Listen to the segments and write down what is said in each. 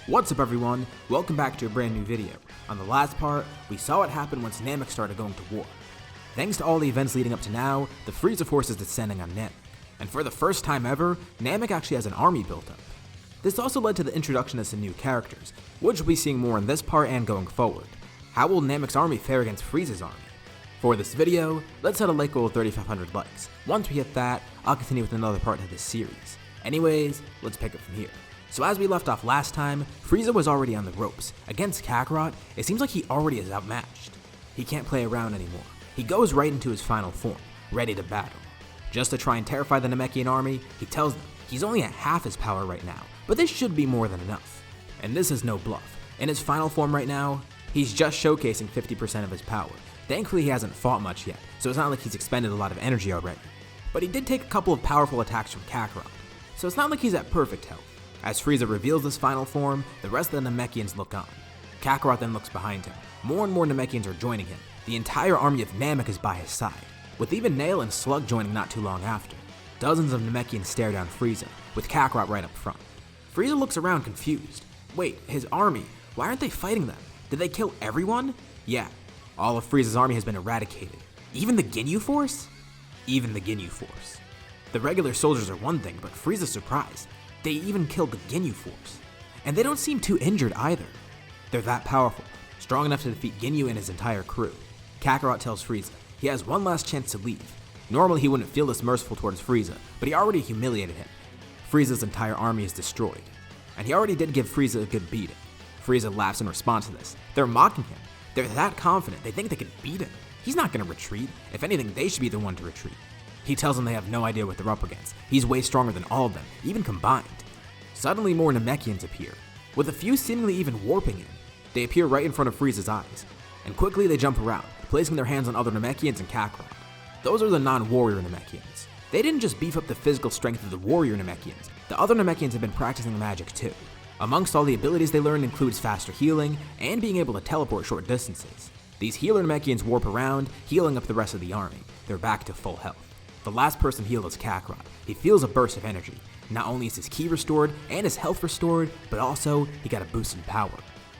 What's up everyone, welcome back to a brand new video. On the last part, we saw what happened once Namek started going to war. Thanks to all the events leading up to now, the Frieza force is descending on Namek. And for the first time ever, Namek actually has an army built up. This also led to the introduction of some new characters, which we'll be seeing more in this part and going forward. How will Namek's army fare against Frieza's army? For this video, let's set a like goal of 3,500 likes. Once we hit that, I'll continue with another part of this series. Anyways, let's pick it from here. So as we left off last time, Frieza was already on the ropes. Against Kakarot, it seems like he already is outmatched. He can't play around anymore. He goes right into his final form, ready to battle. Just to try and terrify the Namekian army, he tells them he's only at half his power right now, but this should be more than enough. And this is no bluff. In his final form right now, he's just showcasing 50% of his power. Thankfully he hasn't fought much yet, so it's not like he's expended a lot of energy already. But he did take a couple of powerful attacks from Kakarot, so it's not like he's at perfect health. As Frieza reveals this final form, the rest of the Namekians look on. Kakarot then looks behind him. More and more Namekians are joining him. The entire army of Namek is by his side, with even Nail and Slug joining not too long after. Dozens of Namekians stare down Frieza, with Kakarot right up front. Frieza looks around confused. Wait, his army, why aren't they fighting them? Did they kill everyone? Yeah, all of Frieza's army has been eradicated. Even the Ginyu Force? Even the Ginyu Force. The regular soldiers are one thing, but Frieza's surprised. They even killed the Ginyu Force. And they don't seem too injured either. They're that powerful, strong enough to defeat Ginyu and his entire crew. Kakarot tells Frieza he has one last chance to leave. Normally he wouldn't feel this merciful towards Frieza, but he already humiliated him. Frieza's entire army is destroyed, and he already did give Frieza a good beating. Frieza laughs in response to this. They're mocking him. They're that confident, they think they can beat him. He's not gonna retreat. If anything, they should be the one to retreat. He tells them they have no idea what they're up against. He's way stronger than all of them, even combined. Suddenly more Namekians appear, with a few seemingly even warping in. They appear right in front of Frieza's eyes, and quickly they jump around, placing their hands on other Namekians and Kakarot. Those are the non-warrior Namekians. They didn't just beef up the physical strength of the warrior Namekians, the other Namekians have been practicing magic too. Amongst all the abilities they learned includes faster healing and being able to teleport short distances. These healer Namekians warp around, healing up the rest of the army. They're back to full health. The last person healed is Kakarot. He feels a burst of energy. Not only is his ki restored and his health restored, but also he got a boost in power.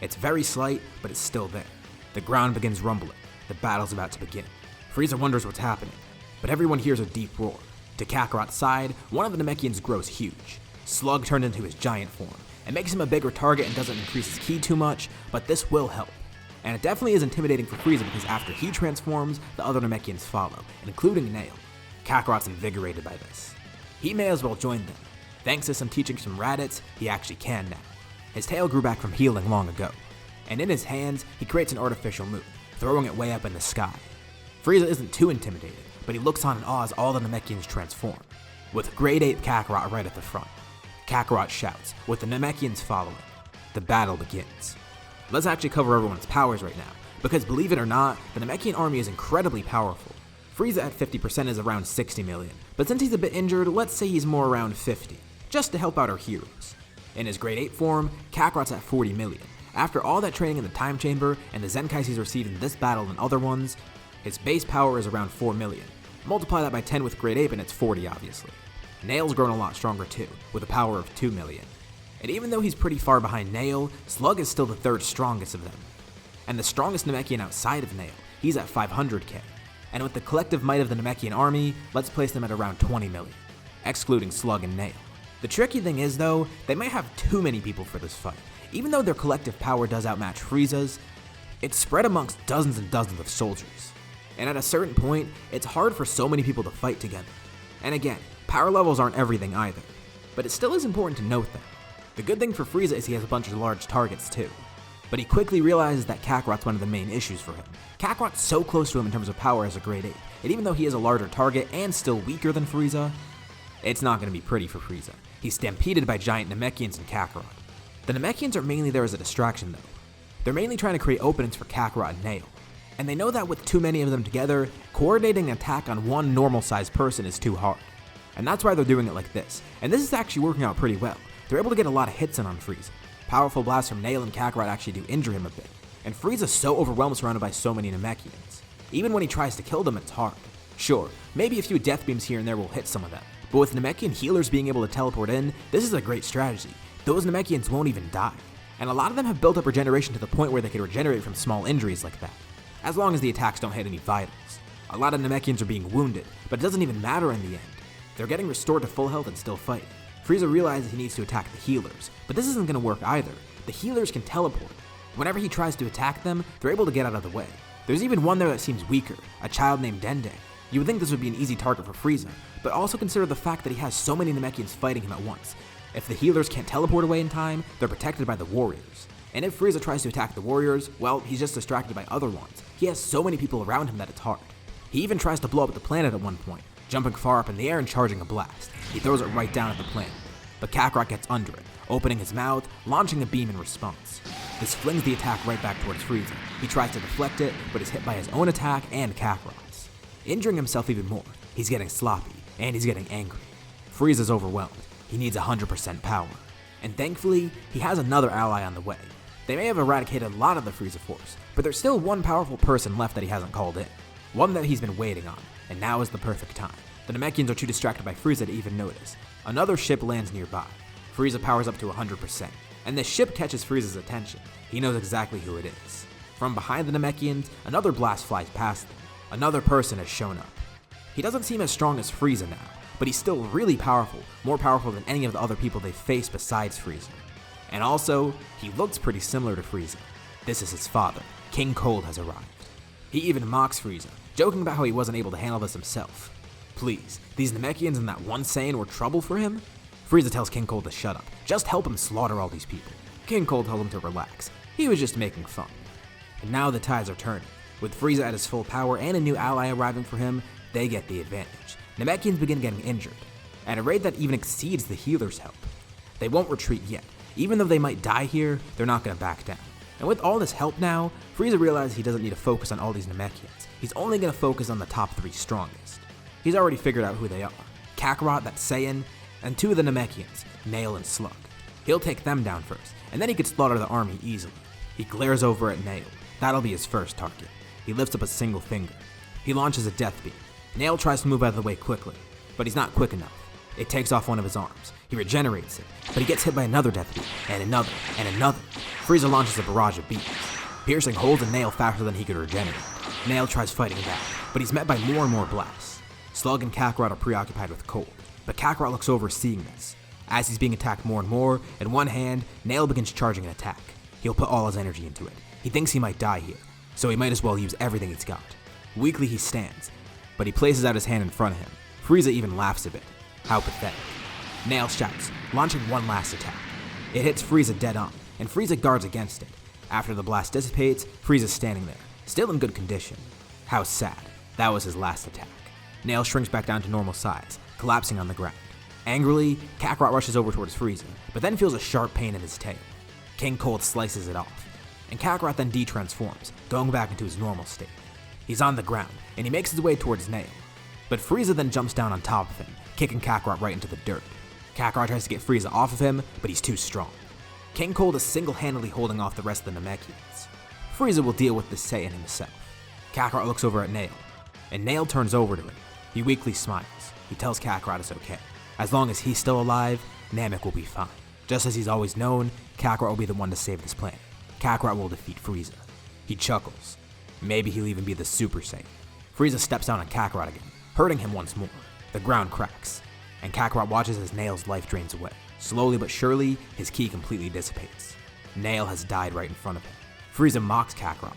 It's very slight, but it's still there. The ground begins rumbling. The battle's about to begin. Frieza wonders what's happening, but everyone hears a deep roar. To Kakarot's side, one of the Namekians grows huge. Slug turned into his giant form. It makes him a bigger target and doesn't increase his ki too much, but this will help. And it definitely is intimidating for Frieza because after he transforms, the other Namekians follow, including Nail. Kakarot's invigorated by this. He may as well join them. Thanks to some teachings from Raditz, he actually can now. His tail grew back from healing long ago, and in his hands, he creates an artificial moon, throwing it way up in the sky. Frieza isn't too intimidated, but he looks on in awe as all the Namekians transform, with Grade 8 Kakarot right at the front. Kakarot shouts, with the Namekians following. The battle begins. Let's actually cover everyone's powers right now, because believe it or not, the Namekian army is incredibly powerful. Frieza at 50% is around 60 million, but since he's a bit injured, let's say he's more around 50, just to help out our heroes. In his Grade 8 form, Kakarot's at 40 million. After all that training in the time chamber and the Zenkais he's received in this battle and other ones, his base power is around 4 million. Multiply that by 10 with Grade 8 and it's 40 obviously. Nail's grown a lot stronger too, with a power of 2 million. And even though he's pretty far behind Nail, Slug is still the third strongest of them. And the strongest Namekian outside of Nail, he's at 500k. And with the collective might of the Namekian army, let's place them at around 20 million, excluding Slug and Nail. The tricky thing is though, they might have too many people for this fight. Even though their collective power does outmatch Frieza's, it's spread amongst dozens and dozens of soldiers. And at a certain point, it's hard for so many people to fight together. And again, power levels aren't everything either, but it still is important to note that. The good thing for Frieza is he has a bunch of large targets too. But he quickly realizes that Kakarot's one of the main issues for him. Kakarot's so close to him in terms of power as a Grade 8, and even though he is a larger target and still weaker than Frieza, it's not going to be pretty for Frieza. He's stampeded by giant Namekians and Kakarot. The Namekians are mainly there as a distraction though. They're mainly trying to create openings for Kakarot and Nail. And they know that with too many of them together, coordinating an attack on one normal-sized person is too hard. And that's why they're doing it like this. And this is actually working out pretty well. They're able to get a lot of hits in on Frieza. Powerful blasts from Nail and Kakarot actually do injure him a bit. And Frieza's so overwhelmed surrounded by so many Namekians. Even when he tries to kill them, it's hard. Sure, maybe a few death beams here and there will hit some of them. But with Namekian healers being able to teleport in, this is a great strategy. Those Namekians won't even die. and a lot of them have built up regeneration to the point where they can regenerate from small injuries like that, as long as the attacks don't hit any vitals. A lot of Namekians are being wounded, but it doesn't even matter in the end. They're getting restored to full health and still fighting. Frieza realizes he needs to attack the healers, but this isn't going to work either. The healers can teleport. Whenever he tries to attack them, they're able to get out of the way. There's even one there that seems weaker, a child named Dende. You would think this would be an easy target for Frieza, but also consider the fact that he has so many Namekians fighting him at once. If the healers can't teleport away in time, they're protected by the warriors. And if Frieza tries to attack the warriors, well, he's just distracted by other ones. He has so many people around him that it's hard. He even tries to blow up the planet at one point, jumping far up in the air and charging a blast. He throws it right down at the planet, but Kakarot gets under it, opening his mouth, launching a beam in response. This flings the attack right back towards Frieza. He tries to deflect it, but is hit by his own attack and Kakarot's. Injuring himself even more, he's getting sloppy, and he's getting angry. Frieza's overwhelmed. He needs 100% power. And thankfully, he has another ally on the way. They may have eradicated a lot of the Frieza force, but there's still one powerful person left that he hasn't called in. One that he's been waiting on, and now is the perfect time. The Namekians are too distracted by Frieza to even notice. Another ship lands nearby. Frieza powers up to 100%, and the ship catches Frieza's attention. He knows exactly who it is. From behind the Namekians, another blast flies past them. Another person has shown up. He doesn't seem as strong as Frieza now, but he's still really powerful, more powerful than any of the other people they've faced besides Frieza. And also, he looks pretty similar to Frieza. This is his father. King Cold has arrived. He even mocks Frieza, joking about how he wasn't able to handle this himself. Please, these Namekians and that one Saiyan were trouble for him? Frieza tells King Cold to shut up, just help him slaughter all these people. King Cold told him to relax, he was just making fun. And now the tides are turning. With Frieza at his full power and a new ally arriving for him, they get the advantage. Namekians begin getting injured, at a rate that even exceeds the healers' help. They won't retreat yet. Even though they might die here, they're not going to back down. And with all this help now, Frieza realizes he doesn't need to focus on all these Namekians. He's only going to focus on the top 3 strongest. He's already figured out who they are. Kakarot, that Saiyan, and 2 of the Namekians, Nail and Slug. He'll take them down first, and then he could slaughter the army easily. He glares over at Nail. That'll be his first target. He lifts up a single finger. He launches a death beam. Nail tries to move out of the way quickly, but he's not quick enough. It takes off one of his arms. He regenerates it, but he gets hit by another death beam, and another, and another. Frieza launches a barrage of beams, piercing holes in Nail faster than he could regenerate. Nail tries fighting back, but he's met by more and more blasts. Slug and Kakarot are preoccupied with Cold, but Kakarot looks over seeing this. As he's being attacked more and more, in one hand, Nail begins charging an attack. He'll put all his energy into it. He thinks he might die here, so he might as well use everything he's got. Weakly he stands, but he places out his hand in front of him. Frieza even laughs a bit. How pathetic. Nail shouts, launching one last attack. It hits Frieza dead on, and Frieza guards against it. After the blast dissipates, Frieza's standing there, still in good condition. How sad. That was his last attack. Nail shrinks back down to normal size, collapsing on the ground. Angrily, Kakarot rushes over towards Frieza, but then feels a sharp pain in his tail. King Cold slices it off, and Kakarot then de-transforms, going back into his normal state. He's on the ground, and he makes his way towards Nail. But Frieza then jumps down on top of him, kicking Kakarot right into the dirt. Kakarot tries to get Frieza off of him, but he's too strong. King Cold is single-handedly holding off the rest of the Namekians. Frieza will deal with this Saiyan himself. Kakarot looks over at Nail, and Nail turns over to him. He weakly smiles. He tells Kakarot it's okay. As long as he's still alive, Namek will be fine. Just as he's always known, Kakarot will be the one to save this planet. Kakarot will defeat Frieza. He chuckles. Maybe he'll even be the Super Saiyan. Frieza steps down on Kakarot again, hurting him once more. The ground cracks, and Kakarot watches as Nail's life drains away. Slowly but surely, his ki completely dissipates. Nail has died right in front of him. Frieza mocks Kakarot.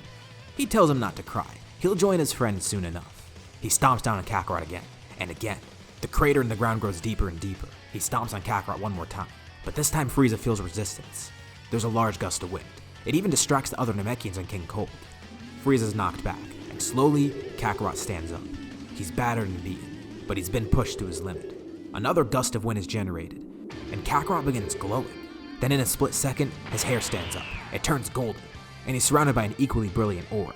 He tells him not to cry. He'll join his friends soon enough. He stomps down on Kakarot again, and again. The crater in the ground grows deeper and deeper. He stomps on Kakarot one more time, but this time Frieza feels resistance. There's a large gust of wind. It even distracts the other Namekians and King Cold. Frieza's knocked back, and slowly, Kakarot stands up. He's battered and beaten, but he's been pushed to his limit. Another gust of wind is generated, and Kakarot begins glowing. Then in a split second, his hair stands up. It turns golden, and he's surrounded by an equally brilliant orb.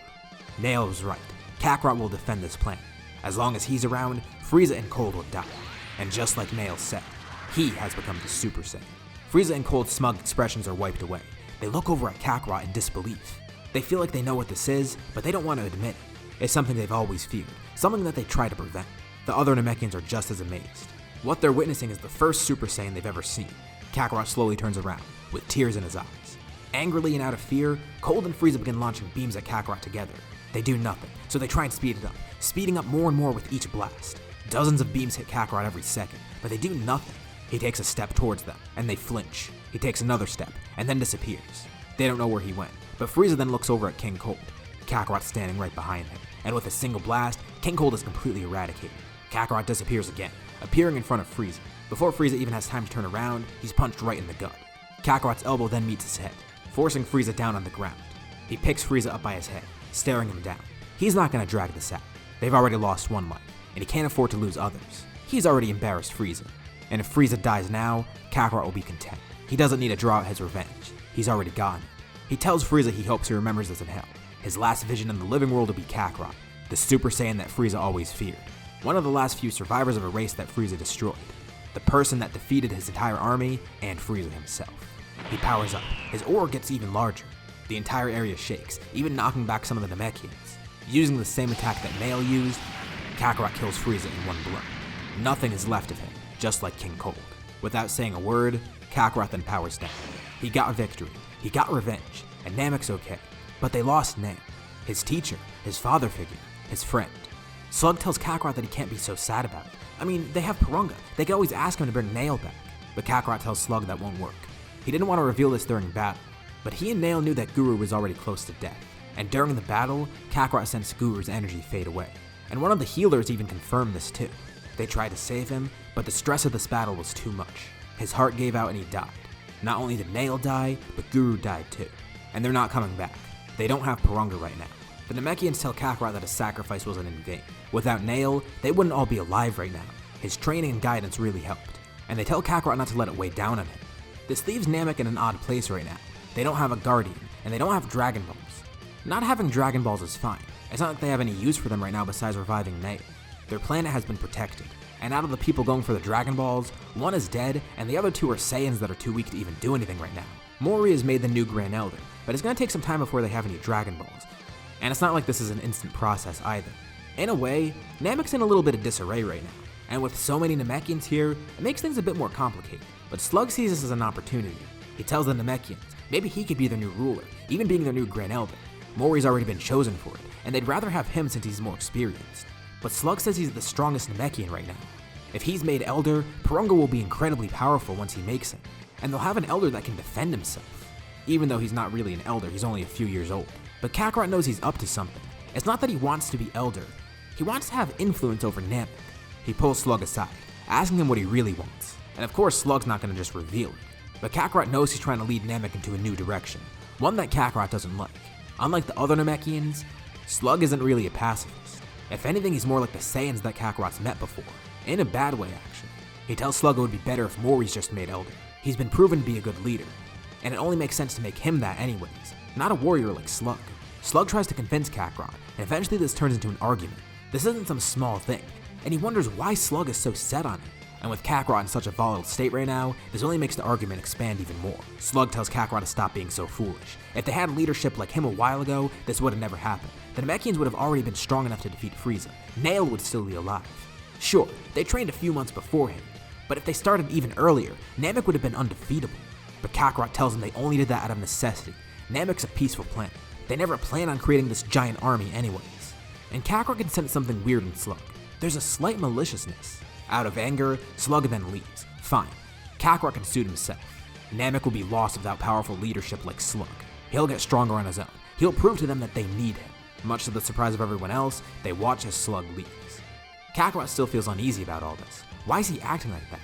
Nail was right. Kakarot will defend this planet. As long as he's around, Frieza and Cold will die. And just like Nail said, he has become the Super Saiyan. Frieza and Cold's smug expressions are wiped away. They look over at Kakarot in disbelief. They feel like they know what this is, but they don't want to admit it. It's something they've always feared, something that they try to prevent. The other Namekians are just as amazed. What they're witnessing is the first Super Saiyan they've ever seen. Kakarot slowly turns around, with tears in his eyes. Angrily and out of fear, Cold and Frieza begin launching beams at Kakarot together. They do nothing, so they try and speed it up, speeding up more and more with each blast. Dozens of beams hit Kakarot every second, but they do nothing. He takes a step towards them, and they flinch. He takes another step, and then disappears. They don't know where he went, but Frieza then looks over at King Cold. Kakarot's standing right behind him, and with a single blast, King Cold is completely eradicated. Kakarot disappears again, appearing in front of Frieza. Before Frieza even has time to turn around, he's punched right in the gut. Kakarot's elbow then meets his head, forcing Frieza down on the ground. He picks Frieza up by his head, staring him down. He's not going to drag this out. They've already lost one life, and he can't afford to lose others. He's already embarrassed Frieza, and if Frieza dies now, Kakarot will be content. He doesn't need to draw out his revenge. He's already gotten it. He tells Frieza he hopes he remembers this in hell. His last vision in the living world will be Kakarot, the Super Saiyan that Frieza always feared. One of the last few survivors of a race that Frieza destroyed. The person that defeated his entire army and Frieza himself. He powers up. His aura gets even larger. The entire area shakes, even knocking back some of the Namekians. Using the same attack that Nail used, Kakarot kills Frieza in one blow. Nothing is left of him, just like King Cold. Without saying a word, Kakarot then powers down. He got victory, he got revenge, and Namek's okay. But they lost Nail, his teacher, his father figure, his friend. Slug tells Kakarot that he can't be so sad about it. I mean, they have Porunga. They could always ask him to bring Nail back. But Kakarot tells Slug that won't work. He didn't want to reveal this during battle, but he and Nail knew that Guru was already close to death. And during the battle, Kakarot sensed Guru's energy fade away. And one of the healers even confirmed this too. They tried to save him, but the stress of this battle was too much. His heart gave out and he died. Not only did Nail die, but Guru died too. And they're not coming back. They don't have Porunga right now. The Namekians tell Kakarot that his sacrifice wasn't in vain. Without Nail, they wouldn't all be alive right now. His training and guidance really helped. And they tell Kakarot not to let it weigh down on him. This leaves Namek in an odd place right now. They don't have a Guardian, and they don't have Dragon Balls. Not having Dragon Balls is fine. It's not like they have any use for them right now besides reviving Nail. Their planet has been protected, and out of the people going for the Dragon Balls, one is dead, and the other two are Saiyans that are too weak to even do anything right now. Mori is made the new Grand Elder, but it's going to take some time before they have any Dragon Balls. And it's not like this is an instant process either. In a way, Namek's in a little bit of disarray right now, and with so many Namekians here, it makes things a bit more complicated. But Slug sees this as an opportunity. He tells the Namekians maybe he could be their new ruler, even being their new Grand Elder. Mori's already been chosen for it, and they'd rather have him since he's more experienced. But Slug says he's the strongest Namekian right now. If he's made Elder, Porunga will be incredibly powerful once he makes him, and they'll have an Elder that can defend himself. Even though he's not really an Elder, he's only a few years old. But Kakarot knows he's up to something. It's not that he wants to be Elder, he wants to have influence over Namek. He pulls Slug aside, asking him what he really wants. And of course Slug's not going to just reveal it. But Kakarot knows he's trying to lead Namek into a new direction, one that Kakarot doesn't like. Unlike the other Namekians, Slug isn't really a pacifist. If anything, he's more like the Saiyans that Kakarot's met before. In a bad way, actually. He tells Slug it would be better if Mori's just made Elder. He's been proven to be a good leader, and it only makes sense to make him that anyways, not a warrior like Slug. Slug tries to convince Kakarot, and eventually this turns into an argument. This isn't some small thing, and he wonders why Slug is so set on it. And with Kakarot in such a volatile state right now, this only makes the argument expand even more. Slug tells Kakarot to stop being so foolish. If they had leadership like him a while ago, this would have never happened. The Namekians would have already been strong enough to defeat Frieza. Nail would still be alive. Sure, they trained a few months beforehand, but if they started even earlier, Namek would have been undefeatable. But Kakarot tells them they only did that out of necessity. Namek's a peaceful planet. They never planned on creating this giant army anyways. And Kakarot can sense something weird in Slug. There's a slight maliciousness. Out of anger, Slug then leaves. Fine. Kakarot can suit himself. Namek will be lost without powerful leadership like Slug. He'll get stronger on his own. He'll prove to them that they need him. Much to the surprise of everyone else, they watch as Slug leaves. Kakarot still feels uneasy about all this. Why is he acting like that?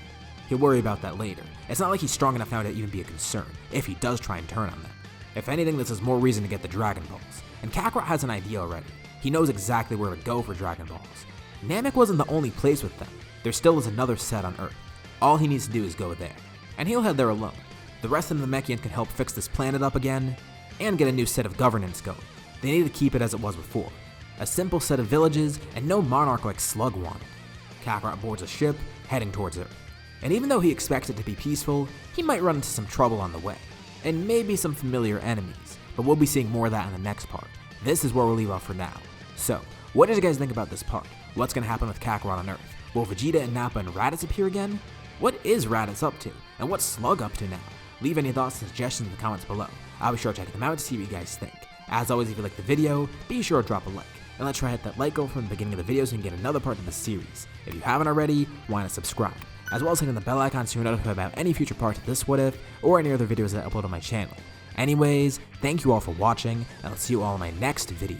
He'll worry about that later. It's not like he's strong enough now to even be a concern, if he does try and turn on them. If anything, this is more reason to get the Dragon Balls. And Kakarot has an idea already. He knows exactly where to go for Dragon Balls. Namek wasn't the only place with them. There still is another set on Earth. All he needs to do is go there. And he'll head there alone. The rest of the Namekian can help fix this planet up again, and get a new set of governance going. They need to keep it as it was before. A simple set of villages, and no monarch like Slug wanted. Kakarot boards a ship, heading towards Earth. And even though he expects it to be peaceful, he might run into some trouble on the way. And maybe some familiar enemies, but we'll be seeing more of that in the next part. This is where we'll leave off for now. So, what did you guys think about this part? What's going to happen with Kakarot on Earth? Will Vegeta and Nappa and Raditz appear again? What is Raditz up to? And what's Slug up to now? Leave any thoughts and suggestions in the comments below. I'll be sure to check them out to see what you guys think. As always, if you like the video, be sure to drop a like. And let's try to hit that like goal from the beginning of the video so we can get another part of the series. If you haven't already, why not subscribe? As well as clicking the bell icon so you're notified about any future parts of this What If, or any other videos that I upload on my channel. Anyways, thank you all for watching, and I'll see you all in my next video.